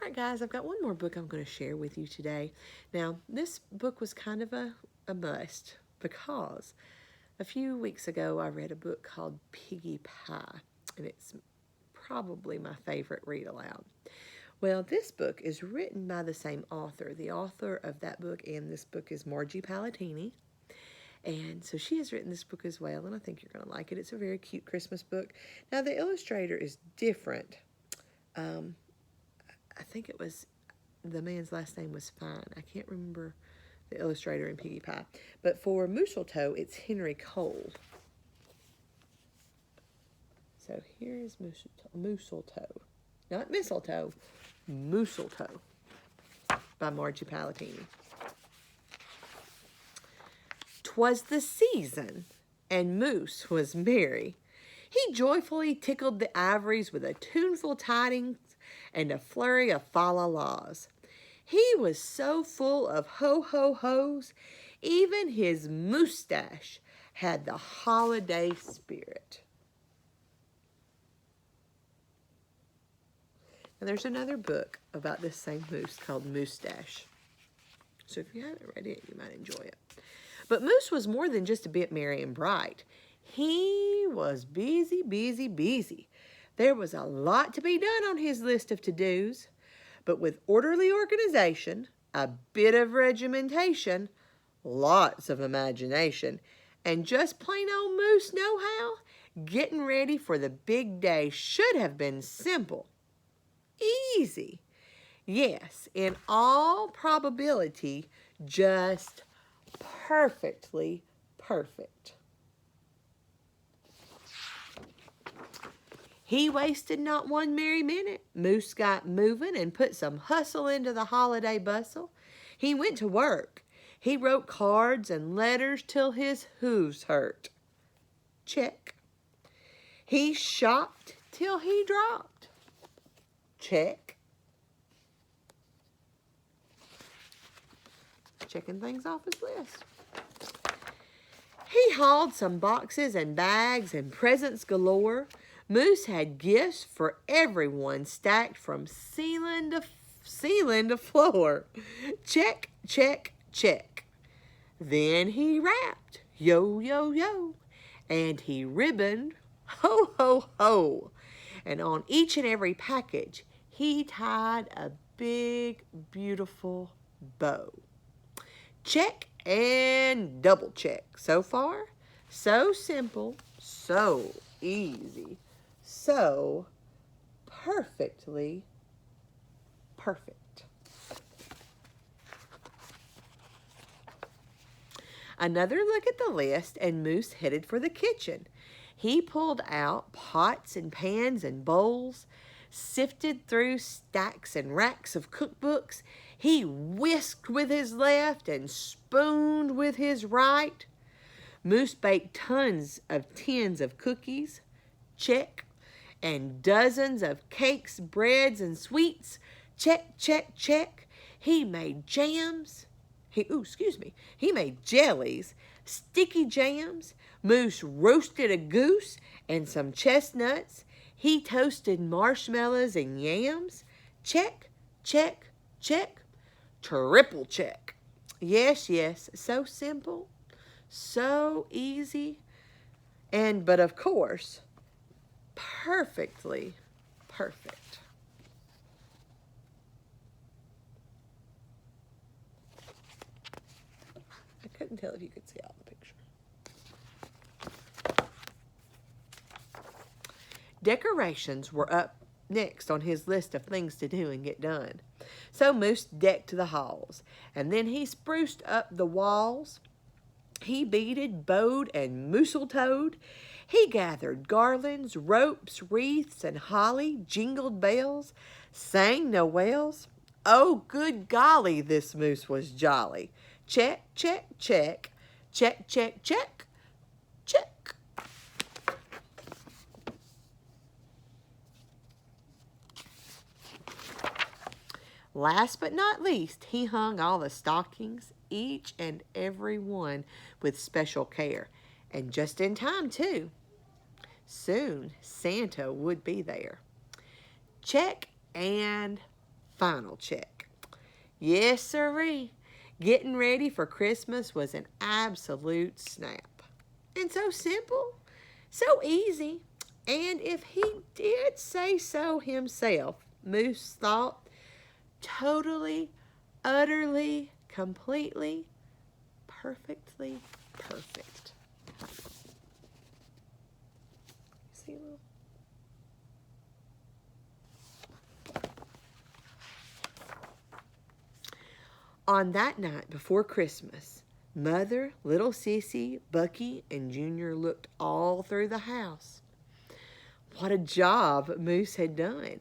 right, guys, I've got one more book I'm going to share with you today. Now, this book was kind of a must because a few weeks ago I read a book called Piggy Pie, and it's probably my favorite read aloud. Well, this book is written by the same author. The author of that book and this book is Margie Palatini. And so she has written this book as well, and I think you're going to like it. It's a very cute Christmas book. Now, the illustrator is different. I think it was, the man's last name was Fine. I can't remember the illustrator in Piggy Pie. But for Mooseltoe, it's Henry Cole. So here is Mooseltoe. Not mistletoe, Mooseltoe by Margie Palatini. 'Twas the season, and Moose was merry. He joyfully tickled the ivories with a tuneful tidings and a flurry of fa-la-las. He was so full of ho-ho-hos, even his moustache had the holiday spirit. And there's another book about this same moose called Moustache. So if you haven't read it, you might enjoy it. But Moose was more than just a bit merry and bright. He was busy, busy, busy. There was a lot to be done on his list of to-dos, but with orderly organization, a bit of regimentation, lots of imagination, and just plain old Moose know-how, getting ready for the big day should have been simple, easy. Yes, in all probability, just perfectly perfect. He wasted not one merry minute. Moose got moving and put some hustle into the holiday bustle. He went to work. He wrote cards and letters till his hooves hurt. Check. He shopped till he dropped. Check. Checking things off his list. He hauled some boxes and bags and presents galore. Moose had gifts for everyone stacked from ceiling to floor. Check, check, check. Then he wrapped, yo, yo, yo, and he ribboned, ho, ho, ho. And on each and every package, he tied a big, beautiful bow. Check and double check. So far, so simple, so easy, so perfectly perfect. Another look at the list, and Moose headed for the kitchen. He pulled out pots and pans and bowls, sifted through stacks and racks of cookbooks. He whisked with his left and spooned with his right. Moose baked tins of cookies, check, and dozens of cakes, breads, and sweets, check, check, check. He made jams. He made jellies, sticky jams. Moose roasted a goose and some chestnuts. He toasted marshmallows and yams. Check, check, check, triple check. Yes, yes, so simple, so easy, but of course, perfectly perfect. I couldn't tell if you could see all the picture. Decorations were up next on his list of things to do and get done. So Moose decked the halls, and then he spruced up the walls. He beaded, bowed, and mooseltoed. He gathered garlands, ropes, wreaths, and holly, jingled bells, sang noels. Oh, good golly, this Moose was jolly. Check, check, check, check, check, check, check. Last but not least, he hung all the stockings, each and every one with special care, and just in time, too. Soon, Santa would be there. Check and final check. Yes, sirree. Getting ready for Christmas was an absolute snap. And so simple, so easy. And if he did say so himself, Moose thought, totally, utterly, completely, perfectly perfect. See, little. On that night before Christmas, Mother, little Sissy, Bucky, and Junior looked all through the house. What a job Moose had done.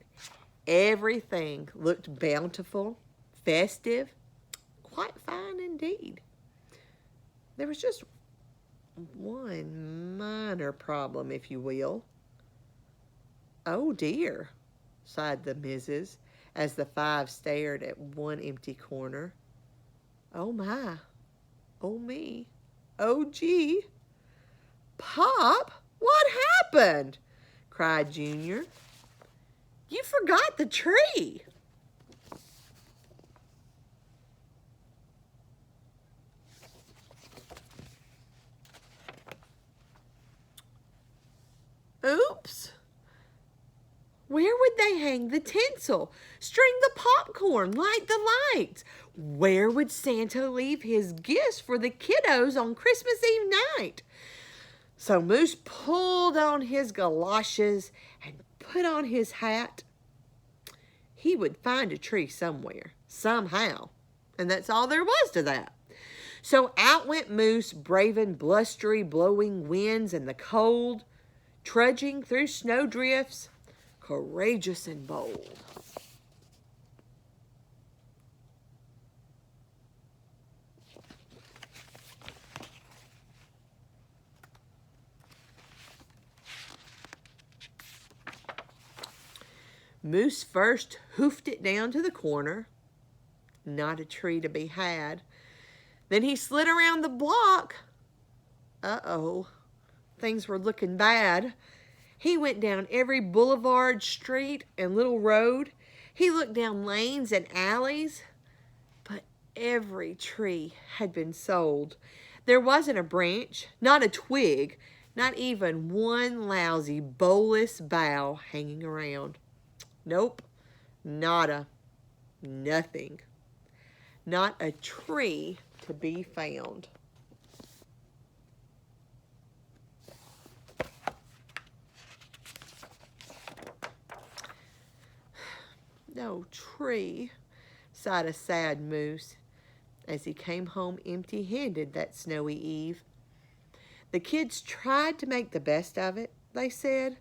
Everything looked bountiful, festive, quite fine indeed. There was just one minor problem, if you will. Oh dear, sighed the missus as the five stared at one empty corner. Oh my, oh me, oh gee. Pop, what happened? Cried Junior. You forgot the tree. Oops. Where would they hang the tinsel, string the popcorn, light the lights? Where would Santa leave his gifts for the kiddos on Christmas Eve night? So Moose pulled on his galoshes and put on his hat. He would find a tree somewhere, somehow, and that's all there was to that. So out went Moose, braving blustery, blowing winds and the cold, trudging through snowdrifts, courageous and bold. Moose first hoofed it down to the corner. Not a tree to be had. Then he slid around the block. Uh-oh, things were looking bad. He went down every boulevard, street, and little road. He looked down lanes and alleys, but every tree had been sold. There wasn't a branch, not a twig, not even one lousy, bolus bough hanging around. Nope, nada, nothing. Not a tree to be found. No tree, sighed a sad Moose as he came home empty-handed that snowy eve. The kids tried to make the best of it, they said.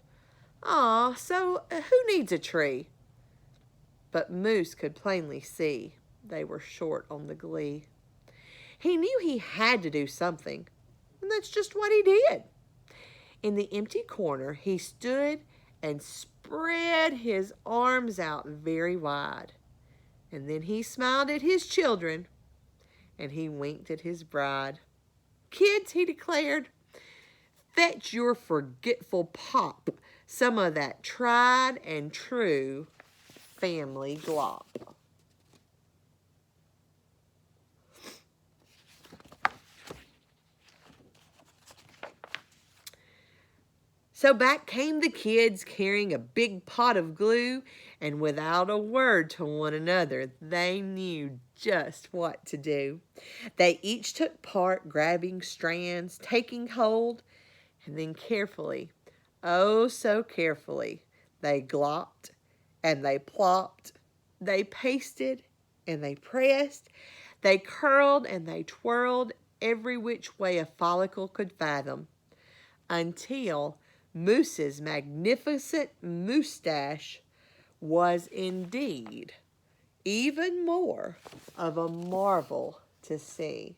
"Aw, so who needs a tree?" But Moose could plainly see they were short on the glee. He knew he had to do something, and that's just what he did. In the empty corner, he stood and spread his arms out very wide. And then he smiled at his children, and he winked at his bride. "Kids," he declared, "fetch your forgetful pop some of that tried and true family glop." So back came the kids carrying a big pot of glue, and without a word to one another, they knew just what to do. They each took part, grabbing strands, taking hold, and then carefully, oh so carefully, they glopped and they plopped, they pasted and they pressed, they curled and they twirled every which way a follicle could fathom, until Moose's magnificent moustache was indeed even more of a marvel to see.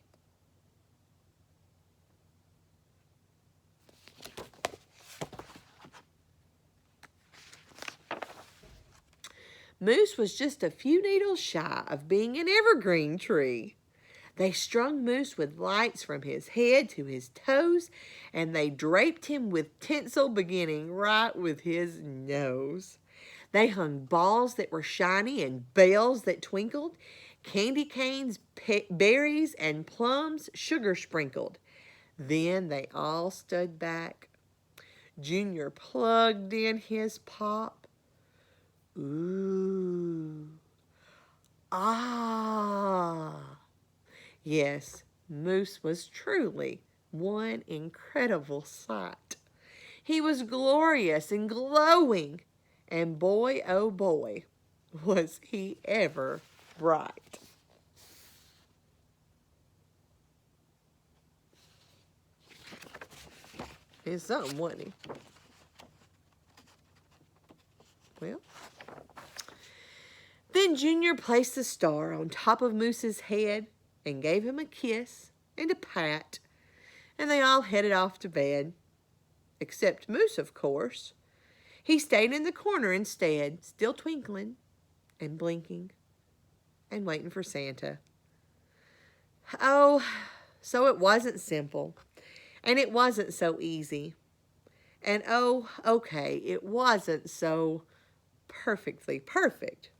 Moose was just a few needles shy of being an evergreen tree. They strung Moose with lights from his head to his toes, and they draped him with tinsel beginning right with his nose. They hung balls that were shiny and bells that twinkled, candy canes, berries, and plums, sugar sprinkled. Then they all stood back. Junior plugged in his pop. Ooh. Ah. Yes, Moose was truly one incredible sight. He was glorious and glowing, and boy, oh boy, was he ever bright. He's something, wasn't he? Well, then Junior placed the star on top of Moose's head and gave him a kiss and a pat, and they all headed off to bed. Except Moose, of course. He stayed in the corner instead, still twinkling and blinking and waiting for Santa. Oh, so it wasn't simple, and it wasn't so easy. And oh, okay, it wasn't so perfectly perfect.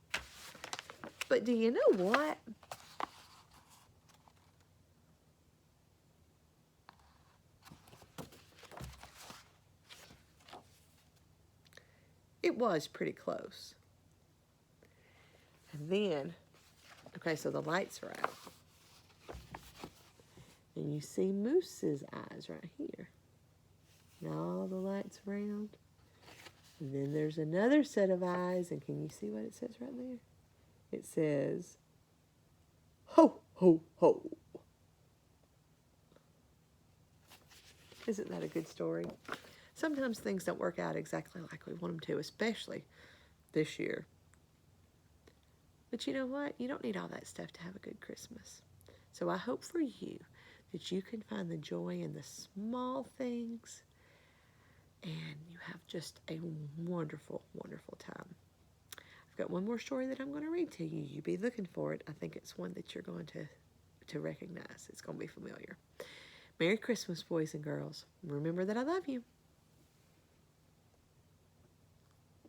But do you know what? It was pretty close. And then, okay, so the lights are out. And you see Moose's eyes right here. And all the lights around. And then there's another set of eyes. And can you see what it says right there? It says, ho, ho, ho. Isn't that a good story? Sometimes things don't work out exactly like we want them to, especially this year. But you know what? You don't need all that stuff to have a good Christmas. So I hope for you that you can find the joy in the small things and you have just a wonderful, wonderful time. I've got one more story that I'm going to read to you. You be looking for it. I think it's one that you're going to recognize. It's going to be familiar. Merry Christmas, boys and girls. Remember that I love you.